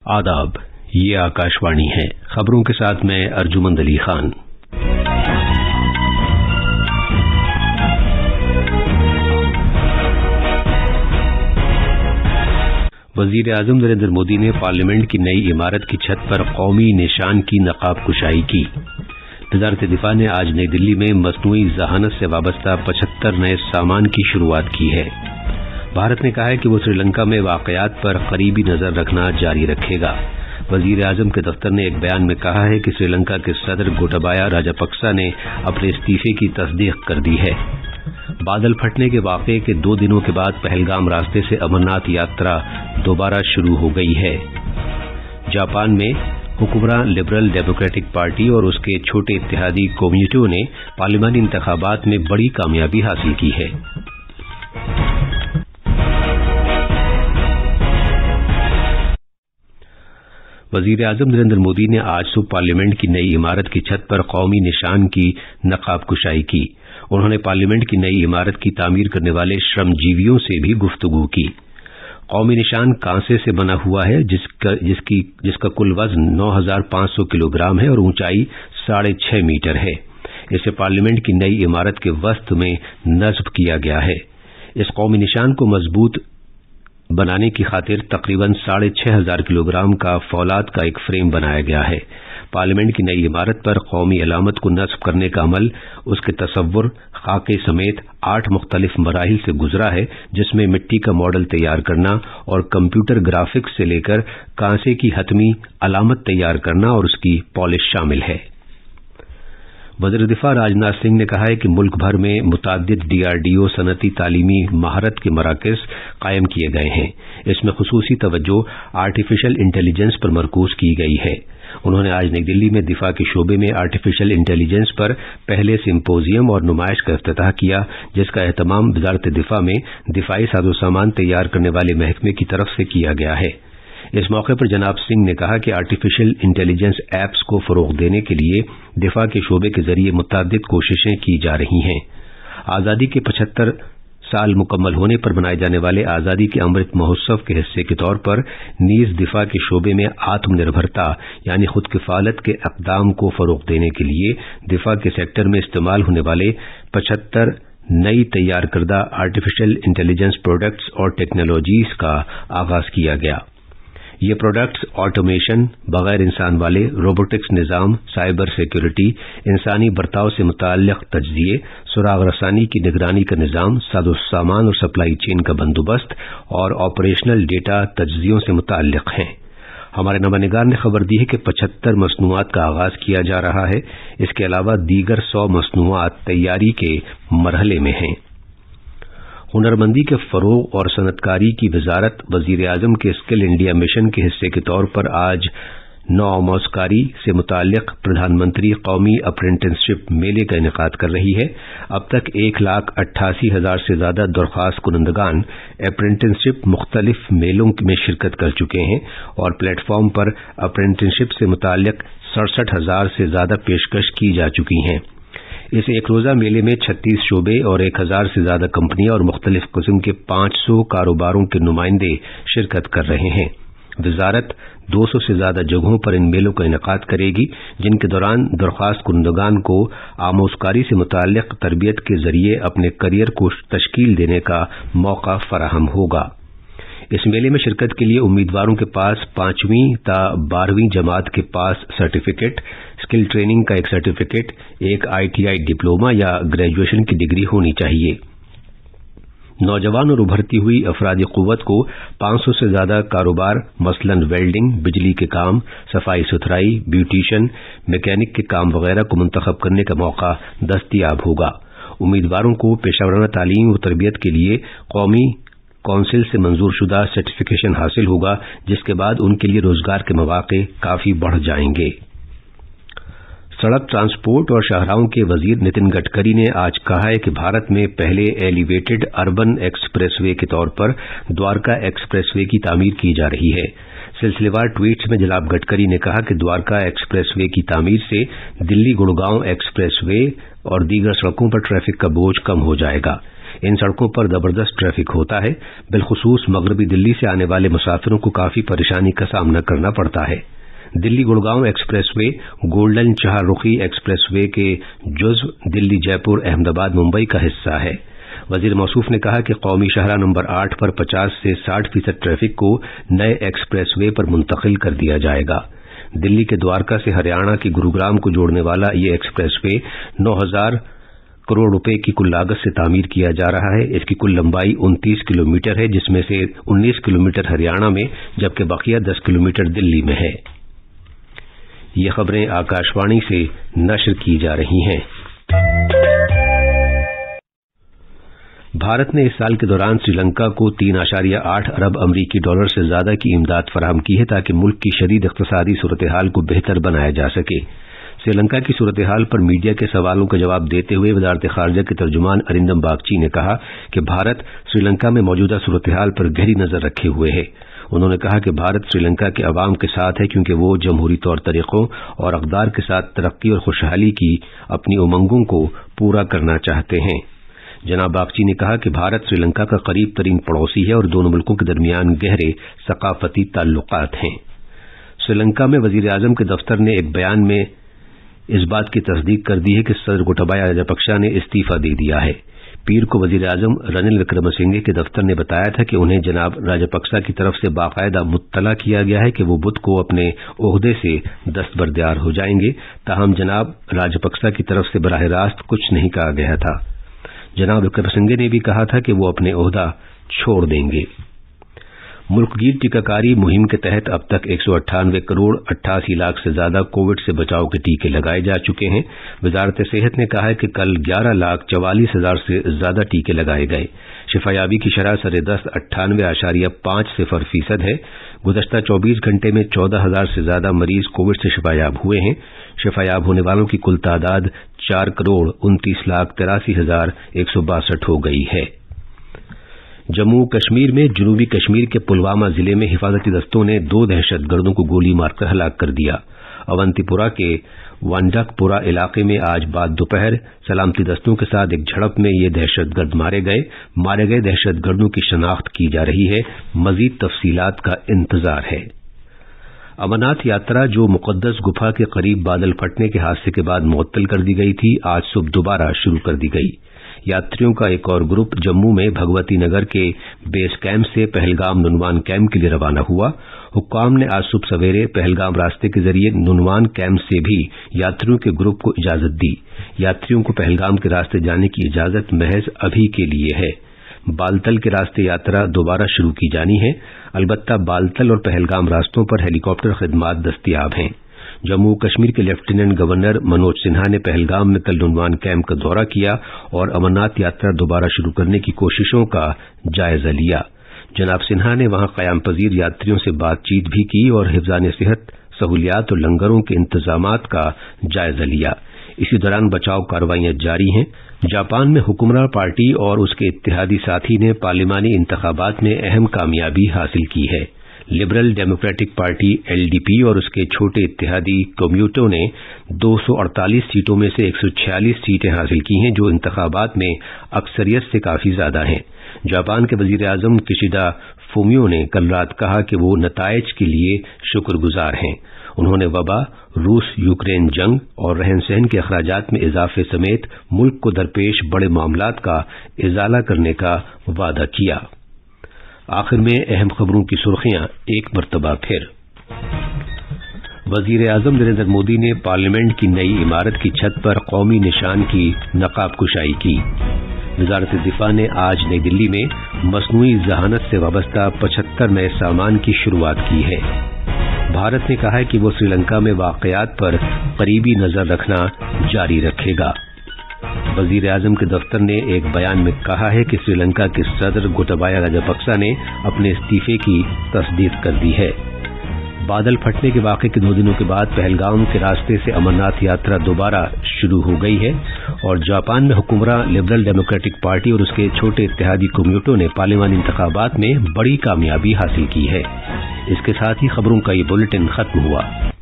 आदाब, ये आकाशवाणी है। खबरों के साथ मैं अर्जुमंद अली खान। वजीर आजम नरेंद्र मोदी ने पार्लियामेंट की नई इमारत की छत पर कौमी निशान की नकाब कुशाई की। वजारत दिफा ने आज नई दिल्ली में मसनूई जहानत से वाबस्ता 75 नए सामान की शुरुआत की है। भारत ने कहा है कि वो श्रीलंका में वाकयात पर करीबी नजर रखना जारी रखेगा। वजीर आजम के दफ्तर ने एक बयान में कहा है कि श्रीलंका के सदर गोटाबाया राजापक्सा ने अपने इस्तीफे की तस्दीक कर दी है। बादल फटने के वाकये के 2 दिनों के बाद पहलगाम रास्ते से अमरनाथ यात्रा दोबारा शुरू हो गई है। जापान में हुक्मरान लिबरल डेमोक्रेटिक पार्टी और उसके छोटे इत्तेहादी कम्युनिटों ने पार्लियामानी इंतखाबात में बड़ी कामयाबी हासिल की है। वजीर आजम नरेंद्र मोदी ने आज सुबह पार्लियामेंट की नई इमारत की छत पर कौमी निशान की नकाब कुशाई की। उन्होंने पार्लियामेंट की नई इमारत की तामीर करने वाले श्रमजीवियों से भी गुफ्तगू की। कौमी निशान कांसे से बना हुआ है जिसका कुल वजन 9,500 किलोग्राम है और ऊंचाई 6.5 मीटर है। इसे पार्लियामेंट की नई इमारत के वसत में नस्ब किया गया है। इस कौमी निशान को मजबूत बनाने की खातिर तकरीबन 6,500 किलोग्राम का फौलाद का एक फ्रेम बनाया गया है। पार्लियामेंट की नई इमारत पर कौमी अलामत को नस्ब करने का अमल उसके तसव्वुर, खाके समेत 8 मुख्तलिफ मराहिल से गुजरा है, जिसमें मिट्टी का मॉडल तैयार करना और कंप्यूटर ग्राफिक्स से लेकर कांसे की हतमी अलामत तैयार करना और उसकी पॉलिश शामिल है। वज़ीर दिफा राजनाथ सिंह ने कहा है कि मुल्क भर में मुताद्दिद DRDO सनती तालीमी महारत के मराकज़ कायम किए गए हैं। इसमें खुसूसी तवज्जो आर्टिफिशियल इंटेलिजेंस पर मरकूज की गई है। उन्होंने आज नई दिल्ली में दिफा के शोबे में आर्टिफिशियल इंटेलिजेंस पर पहले सिम्पोजियम और नुमाइश का इफ्तिताह किया, जिसका एहतमाम वजारत दिफा में दिफाई साजो सामान तैयार करने वाले महकमे की तरफ से किया गया है। इस मौके पर जनाब सिंह ने कहा कि आर्टिफिशियल इंटेलिजेंस ऐप्स को फरोग देने के लिए दिफा के शोबे के जरिए मुतअद्दिद कोशिशें की जा रही हैं। आज़ादी के 75 साल मुकम्मल होने पर मनाए जाने वाले आज़ादी के अमृत महोत्सव के हिस्से के तौर पर नीज दिफा के शोबे में आत्मनिर्भरता यानी खुद किफालत के इक़दाम को फरोग देने के लिए दिफा के सेक्टर में इस्तेमाल होने वाले 75 नई तैयार करदा आर्टिफिशियल इंटेलिजेंस प्रोडक्ट्स और टेक्नोलॉजीज का आगाज किया गया। ये प्रोडक्ट्स ऑटोमेशन, बगैर इंसान वाले रोबोटिक्स निज़ाम, साइबर सिक्योरिटी, इंसानी बर्ताव से मुताल्लिक़ तज्ज़िये, सुराग रसानी की निगरानी का निज़ाम, साजो सामान और सप्लाई चेन का बंदोबस्त और ऑपरेशनल डेटा तज्ज़ियों से मुताल्लिक़ हैं। हमारे नवानिगार ने खबर दी है कि 75 मसनूआत का आगाज किया जा रहा है। इसके अलावा दीगर 100 मसनूआत तैयारी के मरहले में हैं। हुनरमंदी के फरोग और सनतकारी की वजारत वजीर आजम के स्किल इंडिया मिशन के हिस्से के तौर पर आज नौआमोज़कारी से मुताल्लिक़ प्रधानमंत्री कौमी अप्रेंटिसशिप मेले का इनेकाद कर रही है। अब तक 1,88,000 से ज्यादा दरख्वास्त कुनंदगान अप्रेंटिसशिप मुख्तलिफ मेलों में शिरकत कर चुके हैं और प्लेटफॉर्म पर अप्रेंटिसशिप से मुताल्लिक़ 67,000 से ज्यादा पेशकश की जा चुकी हैं। इस एक रोजा मेले में 36 शोबे और 1,000 से ज्यादा कंपनियां और मुख्तलिफ किस्म के 500 कारोबारों के नुमाइंदे शिरकत कर रहे हैं। वजारत 200 से ज्यादा जगहों पर इन मेलों का इनेकाद करेगी, जिनके दौरान दरख्वास्त कुनंदगान को आमोज़कारी से मुताल्लिक़ तरबियत के जरिए अपने करियर को तश्कील देने का मौका फराहम होगा। इस मेले में शिरकत के लिए उम्मीदवारों के पास 5वीं ता 12वीं जमात के पास सर्टिफिकेट, स्किल ट्रेनिंग का एक सर्टिफिकेट, एक ITI डिप्लोमा या ग्रेजुएशन की डिग्री होनी चाहिए। नौजवान और उभरती हुई अफरादी कुव्वत को 500 से ज्यादा कारोबार मसलन वेल्डिंग, बिजली के काम, सफाई सुथराई, ब्यूटिशियन, मैकेनिक के काम वगैरह को मुंतखब करने का मौका दस्तयाब होगा। उम्मीदवारों को पेशावराना तालीम व तरबियत के लिए कौमी कौंसिल से मंजूर शुदा सर्टिफिकेशन हासिल होगा, जिसके बाद उनके लिए रोजगार के मौके काफी बढ़ जाएंगे। सड़क ट्रांसपोर्ट और शाहराहों के वजीर नितिन गडकरी ने आज कहा है कि भारत में पहले एलिवेटेड अर्बन एक्सप्रेसवे के तौर पर द्वारका एक्सप्रेसवे की तामीर की जा रही है। सिलसिलेवार ट्वीट्स में जनाब गडकरी ने कहा कि द्वारका एक्सप्रेसवे की तामीर से दिल्ली गुड़गांव एक्सप्रेसवे और दीगर सड़कों पर ट्रैफिक का बोझ कम हो जाएगा। इन सड़कों पर जबरदस्त ट्रैफिक होता है। बिलखुसूस मगरबी दिल्ली से आने वाले मुसाफिरों को काफी परेशानी का सामना करना पड़ता है। Delhi Gurgaon expressway, golden चहारुखी एक्सप्रेस वे के जुज़्व दिल्ली जयपुर अहमदाबाद मुंबई का हिस्सा है। वजीर मौसूफ ने कहा कि कौमी शाहराह नंबर 8 पर 50 से 60% ट्रैफिक को नए एक्सप्रेस वे पर मुंतकिल कर दिया जाएगा। दिल्ली के द्वारका से हरियाणा के गुरुग्राम को जोड़ने वाला ये एक्सप्रेस वे 9,000 करोड़ रुपए की कुल लागत से तामीर किया जा रहा है। इसकी कुल लंबाई 29 किलोमीटर है, जिसमें से 19 किलोमीटर हरियाणा में जबकि बकिया 10 किलोमीटर दिल्ली में है। ये खबरें आकाशवाणी से नश्र की जा रही हैं। भारत ने इस साल के दौरान श्रीलंका को 3.8 अरब अमरीकी डॉलर से ज्यादा की इमदाद फराहम की है ताकि मुल्क की शदीद इक़्तिसादी सूरत हाल को बेहतर बनाया जा सके। श्रीलंका की सूरत हाल पर मीडिया के सवालों का जवाब देते हुए वज़ारत ख़ारिजा के तर्जुमान अरिंदम बागची ने कहा कि भारत श्रीलंका में मौजूदा सूरत हाल पर गहरी नजर रखे हुए है। उन्होंने कहा कि भारत श्रीलंका के अवाम के साथ है क्योंकि वो जमहूरी तौर तरीकों और अक़दार के साथ तरक्की और खुशहाली की अपनी उमंगों को पूरा करना चाहते हैं। जनाब बागची ने कहा कि भारत श्रीलंका का करीब तरीन पड़ोसी है और दोनों मुल्कों के दरमियान गहरे सकाफती ताल्लुकात हैं। श्रीलंका में वजीर आजम के दफ्तर ने एक बयान में इस बात की तस्दीक कर दी है कि सदर गोटाबाया राजापक्सा ने इस्तीफा दे दिया है। पीर को वजीर आजम रनिल विक्रमसिंघे के दफ्तर ने बताया था कि उन्हें जनाब राजापक्सा की तरफ से बाकायदा मुत्तला किया गया है कि वो बुध को अपने ओहदे से दस्तबरदार हो जाएंगे। ताहम जनाब राजापक्सा की तरफ से बराह रास्त कुछ नहीं कहा गया था। जनाब विक्रमसिंघे ने भी कहा था कि वो अपने ओहदा छोड़ देंगे। मुल्कगीर टीकाकारी मुहिम के तहत अब तक 198 करोड़ 88 लाख से ज्यादा कोविड से बचाव के टीके लगाए जा चुके हैं। वजारत सेहत ने कहा है कि कल 11,44,000 से ज्यादा टीके लगाए गए। शिफायाबी की शरह सर-ए-दस्त 98.80% है। गुज़श्ता 24 घंटे में 14,000 से ज्यादा मरीज कोविड से शिफायाब हुए हैं। शिफायाब होने वालों की कुल तादाद 4,29,83,162 हो गई है। जम्मू कश्मीर में जनूबी कश्मीर के पुलवामा जिले में हिफाजती दस्तों ने 2 दहशतगर्दों को गोली मारकर हलाक कर दिया। अवंतीपुरा के वांडकपुरा इलाके में आज बाद दोपहर सलामती दस्तों के साथ एक झड़प में ये दहशतगर्द मारे गए दहशतगर्दों की शनाख्त की जा रही है। मजीद तफसीलात का इंतजार है। अमरनाथ यात्रा जो मुकद्दस गुफा के करीब बादल फटने के हादसे के बाद मुअत्तल कर दी गई थी, आज सुबह दोबारा शुरू कर दी गई। यात्रियों का एक और ग्रुप जम्मू में भगवती नगर के बेस कैंप से पहलगाम नुनवान कैंप के लिए रवाना हुआ। हुक्काम ने आज सुबह सवेरे पहलगाम रास्ते के जरिए नुनवान कैंप से भी यात्रियों के ग्रुप को इजाजत दी। यात्रियों को पहलगाम के रास्ते जाने की इजाजत महज अभी के लिए है। बालतल के रास्ते यात्रा दोबारा शुरू की जानी है। अलबत्ता बालतल और पहलगाम रास्तों पर हेलीकॉप्टर खिदमात दस्तियाब हैं। जम्मू कश्मीर के लेफ्टिनेंट गवर्नर मनोज सिन्हा ने पहलगाम में कल नुनवान कैंप का दौरा किया और अमरनाथ यात्रा दोबारा शुरू करने की कोशिशों का जायजा लिया। जनाब सिन्हा ने वहां कयाम पजीर यात्रियों से बातचीत भी की और हिफ्ज़ान सेहत सहूलियात और लंगरों के इंतजामात का जायजा लिया। इसी दौरान बचाव कार्रवाइयां जारी हैं। जापान में हुक्मरान पार्टी और उसके इत्तेहादी साथी ने पार्लिमानी इंतखाबात में अहम कामयाबी हासिल की है। लिबरल डेमोक्रेटिक पार्टी एलडीपी और उसके छोटे इत्तेहादी कम्यूनिटों ने 248 सीटों में से 146 सीटें हासिल की हैं, जो इंतखाबात में अक्सरियत से काफी ज्यादा हैं। जापान के वजीर आजम किशिदा फूमियो ने कल रात कहा कि वो नताइज के लिए शुक्रगुजार हैं। उन्होंने वबा, रूस यूक्रेन जंग और रहन सहन के अखराजात में इजाफे समेत मुल्क को दरपेश बड़े मामलात का इजाला करने का वादा किया। आखिर में अहम खबरों की सुर्खियां एक मरतबा फिर। वजीर आजम नरेंद्र मोदी ने पार्लियामेंट की नई इमारत की छत पर कौमी निशान की नकाब कुशाई की। वजारत दिफा ने आज नई दिल्ली में मसनूई जहानत से वाबस्ता 75 नए सामान की शुरुआत की है। भारत ने कहा है कि वो श्रीलंका में वाकयात पर करीबी नजर रखना जारी रखेगा। वजीर आजम के दफ्तर ने एक बयान में कहा है कि श्रीलंका के सदर गोटाबाया राजापक्सा ने अपने इस्तीफे की तस्दीक कर दी है। बादल फटने के वाक़े के 2 दिनों के बाद पहलगाम के रास्ते से अमरनाथ यात्रा दोबारा शुरू हो गई है और जापान में हुक्मरान लिबरल डेमोक्रेटिक पार्टी और उसके छोटे इत्तेहादी कम्यूनिटों ने पार्लियामानी इंतखाबात में बड़ी कामयाबी हासिल की है। इसके साथ ही खबरों का ये बुलेटिन खत्म हुआ।